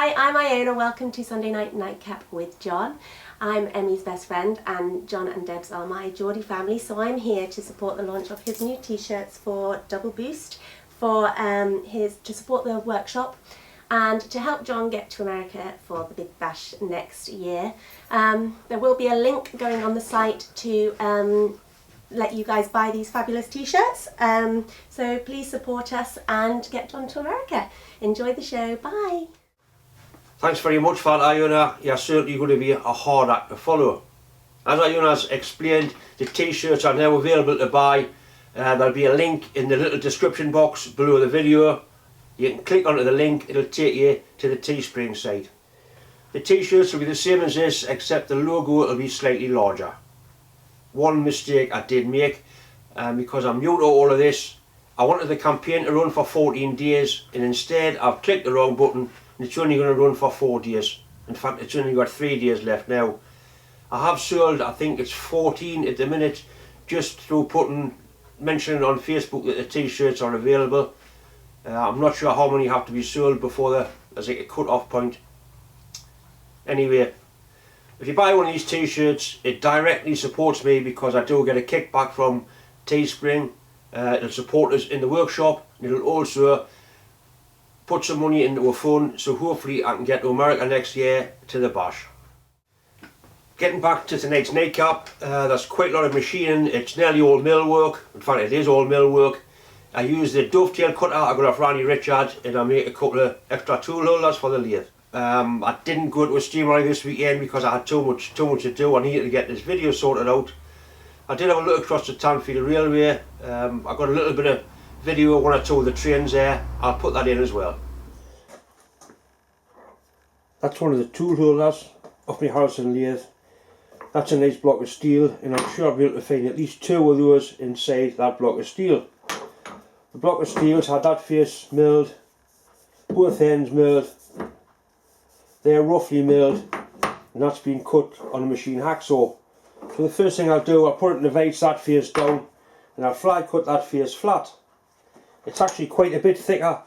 Hi, I'm Iona. Welcome to Sunday Night Nightcap with John. I'm Emmy's best friend and John and Debs are my Geordie family, so I'm here to support the launch of his new t-shirts for Double Boost to support the workshop and to help John get to America for the Big Bash next year. There will be a link going on the site to let you guys buy these fabulous t-shirts, so please support us and get John to America. Enjoy the show. Bye. Thanks very much for that, Iona. You're certainly going to be a hard act to follow. As Iona's explained, the t-shirts are now available to buy. There'll be a link in the little description box below the video. You can click onto the link, it'll take you to the Teespring site. The t-shirts will be the same as this, except the logo will be slightly larger. One mistake I did make, because I'm new to all of this, I wanted the campaign to run for 14 days and instead I've clicked the wrong button and it's only going to run for 4 days. In fact, it's only got 3 days left now. I have sold, I think it's 14 at the minute, just through mentioning on Facebook that the t-shirts are available. I'm not sure how many have to be sold before there's like a cut-off point. Anyway, if you buy one of these t-shirts, it directly supports me because I do get a kickback from Teespring. It'll support us in the workshop and it'll also put some money into a fund, so hopefully I can get to America next year to the bash. Getting back to tonight's nightcap, there's quite a lot of machining. It's nearly all mill work. In fact, it is all mill work. I use the dovetail cutter I got off Randy Richard and I make a couple of extra tool holders for the lathe. I didn't go to a steamery this weekend because I had too much to do. I needed to get this video sorted out. I did have a look across the Tanfield Railway. I got a little bit of video of 1 or 2 of the trains there. I'll put that in as well. That's one of the tool holders off my Harrison lathe. That's a nice block of steel and I'm sure I'll be able to find at least 2 of those inside that block of steel. The block of steel's had that face milled, both ends milled, they're roughly milled, and that's been cut on a machine hacksaw. So the first thing I'll do, I'll put it in the vise that face down and I'll fly cut that face flat. It's actually quite a bit thicker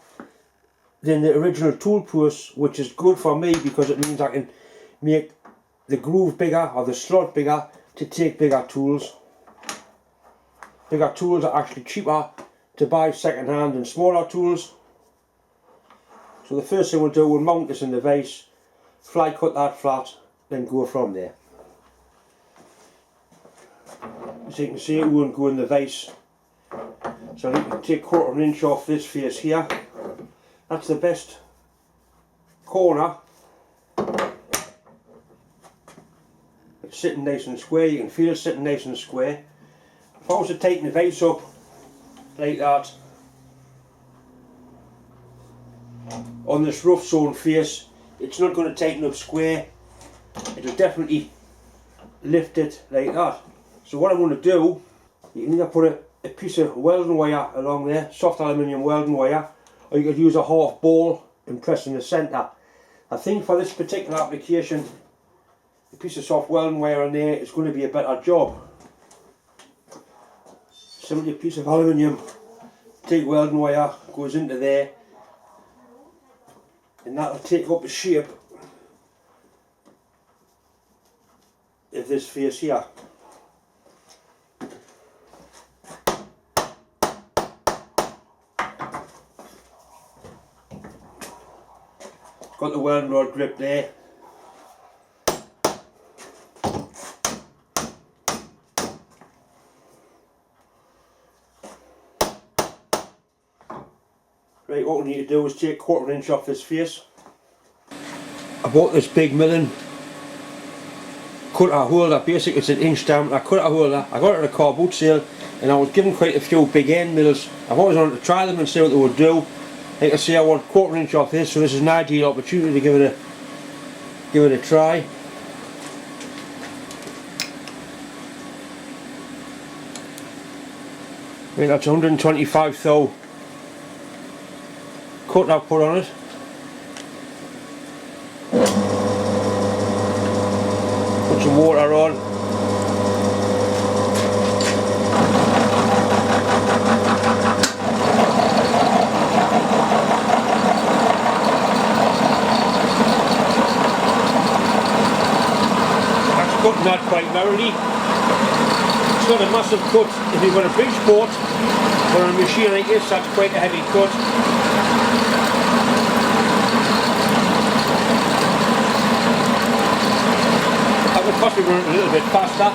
than the original tool post, which is good for me because it means I can make the groove bigger or the slot bigger to take bigger tools. Bigger tools are actually cheaper to buy second hand than smaller tools. So the first thing we'll do, we'll mount this in the vise, fly cut that flat, then go from there. As you can see, it won't go in the vise. So I need to take 1/4 inch off this face here. That's the best corner. It's sitting nice and square, you can feel it sitting nice and square. If I was to tighten the vise up like that on this rough sewn face, it's not going to tighten up square. It'll definitely lift it like that. So what I'm going to do, you can either put a piece of welding wire along there, soft aluminium welding wire, or you could use a half ball and press in the centre. I think for this particular application, a piece of soft welding wire in there is going to be a better job. Simply a piece of aluminium, TIG welding wire goes into there, and that'll take up the shape of this face here. Got the welding rod grip there. Right, what we need to do is take 1/4 inch off this face. I bought this big milling cutter holder, basically it's an inch diameter cutter holder. I got it at a car boot sale and I was given quite a few big end mills. I've always wanted to try them and see what they would do. Like I say, I want 1/4 inch off this, so this is an ideal opportunity to give it a try. Right, that's 125 thou cut I've put on it. Put some water on. cutting that quite narrowly. It's not a massive cut if you've got a big sport, but on a machine like this that's quite a heavy cut. I could possibly run it a little bit faster,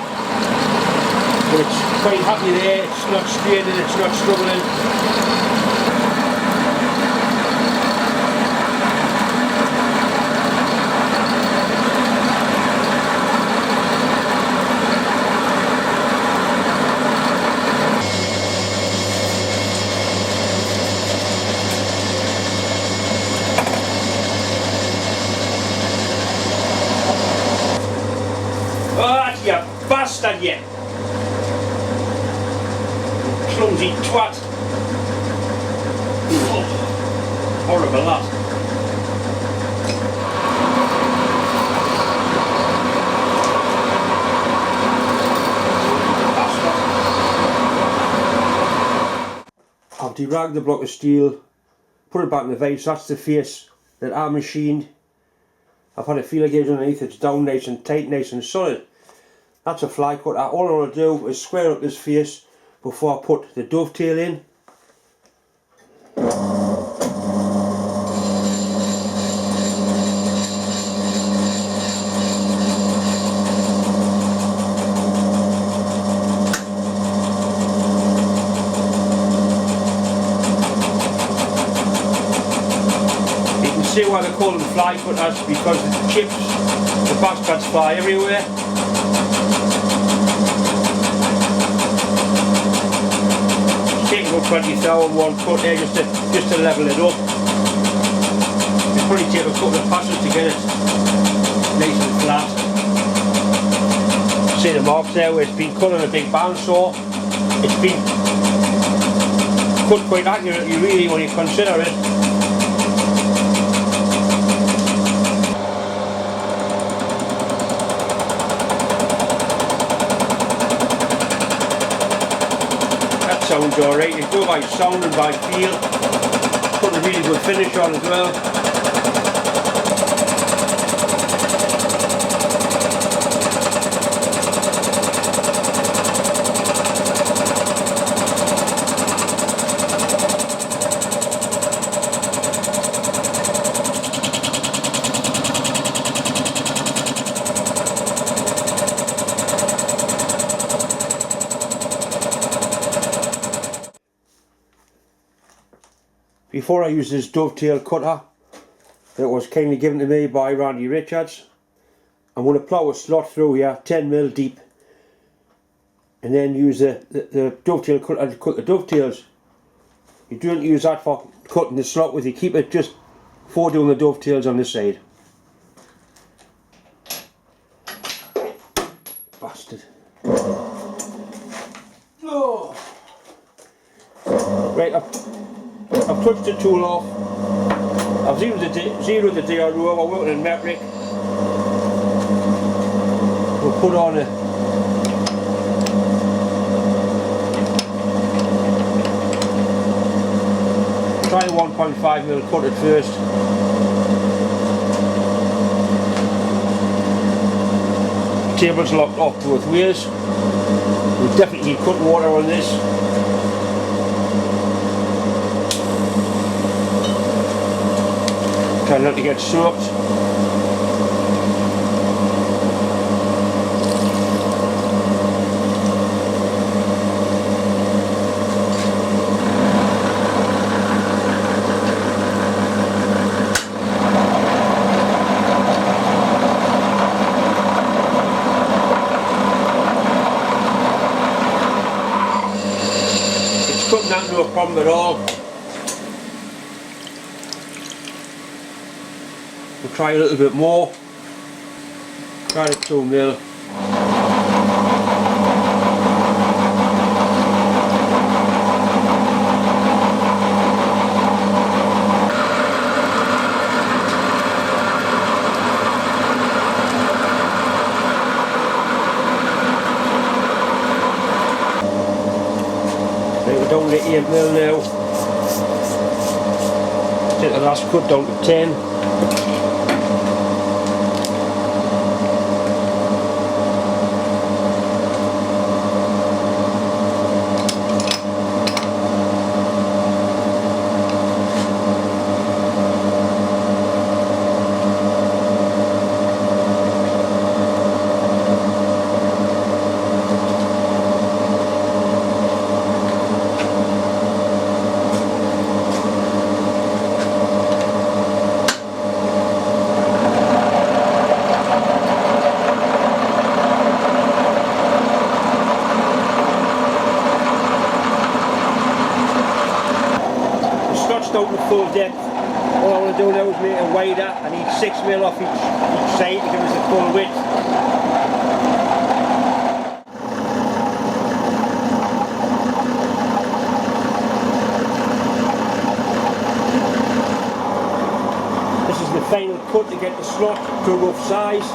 but it's quite happy there, it's not straining, it's not struggling. You bastard, you! Clumsy twat! Oh, horrible that. I've deragged the block of steel, put it back in the vase. That's the face that I machined. I've had a feeler gauge underneath, it's down nice and tight, nice and solid. That's a fly cut. All I want to do is square up this face before I put the dovetail in. You can see why they call them fly cutters, because the chips, the bastards fly everywhere. Taking about 20,000 one cut there just to level it up. It'll probably take a couple of passes to get it nice and flat. See the marks there where it's been cut on a big bandsaw. It's been cut quite accurately really when you consider it. Sounds alright, you go by sound and by feel. Put a really good finish on as well. Before I use this dovetail cutter that was kindly given to me by Randy Richards, I'm going to plough a slot through here 10mm deep and then use the dovetail cutter to cut the dovetails. You don't use that for cutting the slot with, you keep it just for doing the dovetails on this side. Bastard. Oh. Right, I've touched the tool off. I've zeroed the DRO over, working in metric. We'll put on a try a 1.5mm cut at first. The table's locked off both ways. We'll definitely need cut water on this. Try not to get soaked. It's cutting out no problem at all. We'll try a little bit more. Try the 2mm. We're down to 8mm now. Take the last cut down to 10. full depth. All I want to do now is make it wider. I need 6mm off each side to give us the full width. This is the final cut to get the slot to a rough size.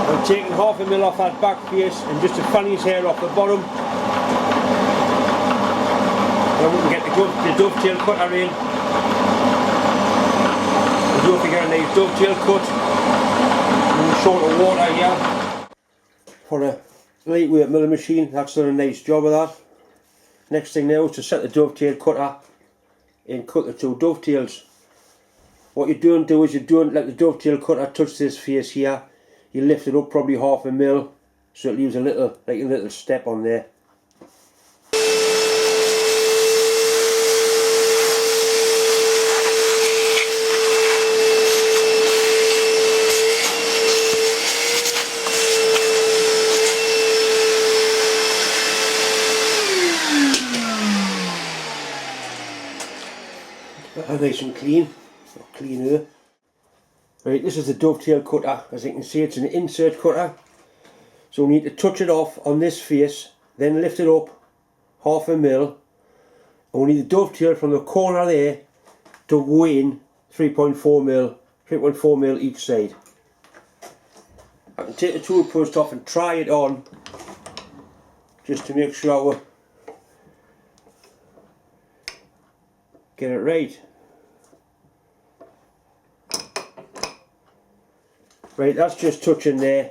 I'm taking 1/2mm off that back face and just a fanny's hair off the bottom. Then we can get the dovetail cutter in. And don't forget a nice dovetail cut. And short of water here. For a lightweight milling machine, that's done a nice job of that. Next thing now is to set the dovetail cutter and cut the 2 dovetails. What you don't do is you don't let the dovetail cutter touch this face here. You lift it up probably 1/2mm so it leaves a little, like a little step on there. Nice and clean, or cleaner. Right, this is the dovetail cutter. As you can see, it's an insert cutter. So we need to touch it off on this face, then lift it up 1/2mm, and we need the dovetail from the corner there to go in 3.4mm each side. I can take the tool post off and try it on, just to make sure we get it right. Right, that's just touching there.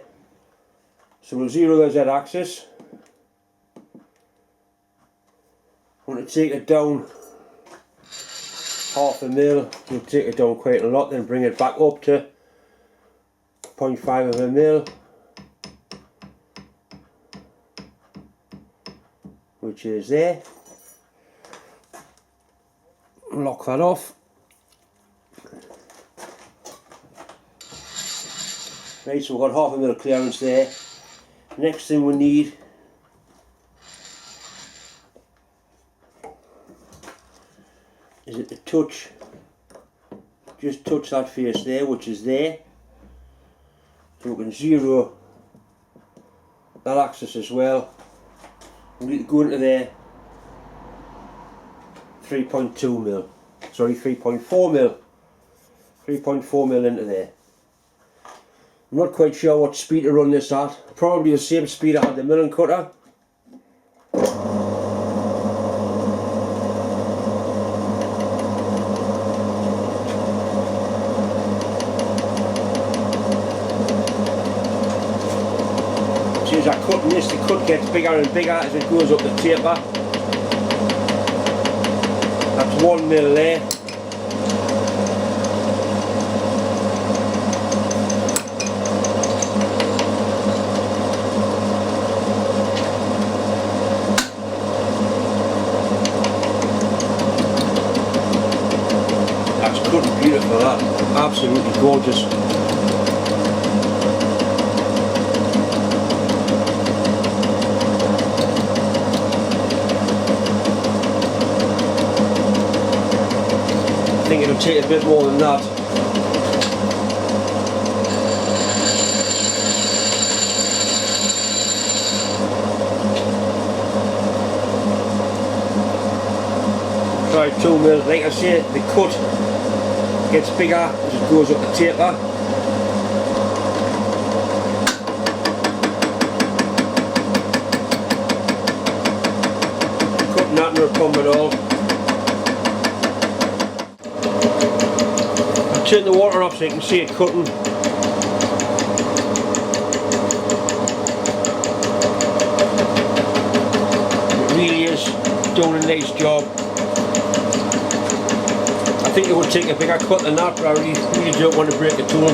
So we'll zero the Z-axis. I want to take it down 1/2mm. We'll take it down quite a lot, then bring it back up to 0.5mm, which is there. Lock that off. Right, so we've got 1/2mm clearance there. Next thing we need is it to touch, just touch that face there, which is there. So we can zero that axis as well. We need to go into there 3.2mm, sorry 3.4mm, 3.4mm into there. I'm not quite sure what speed to run this at, probably the same speed I had the milling cutter. As I cut this, the cut gets bigger and bigger as it goes up the taper. That's 1mm there. That's cutting beautiful, that. Absolutely gorgeous. I think it'll take a bit more than that. Try 2mm. Like I say, the cut gets bigger as it goes up the taper. Cutting that no problem at all. Turn the water off so you can see it cutting. It really is doing a nice job. I think it would take a bigger cut than that, but I really don't want to break the tool.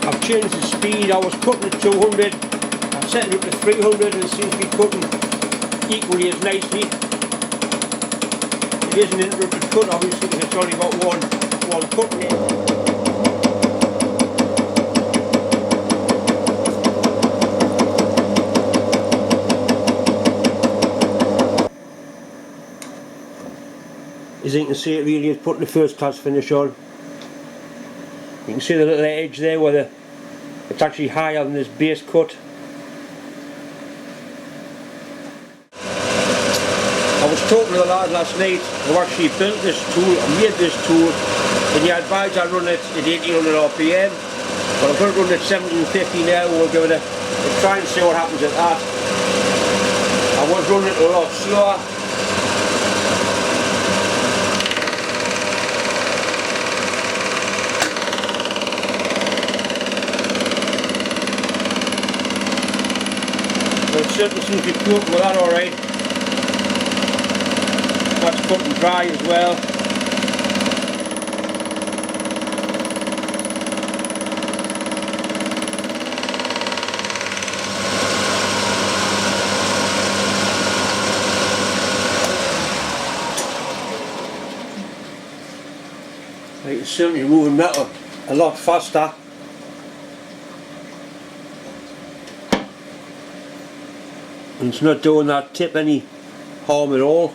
I've changed the speed. I was cutting at 200. Set it up to 300 and it seems to be cutting equally as nicely. It is an interrupted cut obviously because it's only got one cut in it. I as you can see, it really is putting the first class finish on. You can see the little edge there where it's actually higher than this base cut. I was talking to the lad last night who actually built this tool and made this tool, and he advised I run it at 1800 RPM, but I'm going to run it at 1750 now. We'll give it a try and see what happens at that. I was running it a lot slower. But it certainly seems to be coping with that alright. That's cut and dry as well. Right, it's certainly moving metal a lot faster. And it's not doing that tip any harm at all.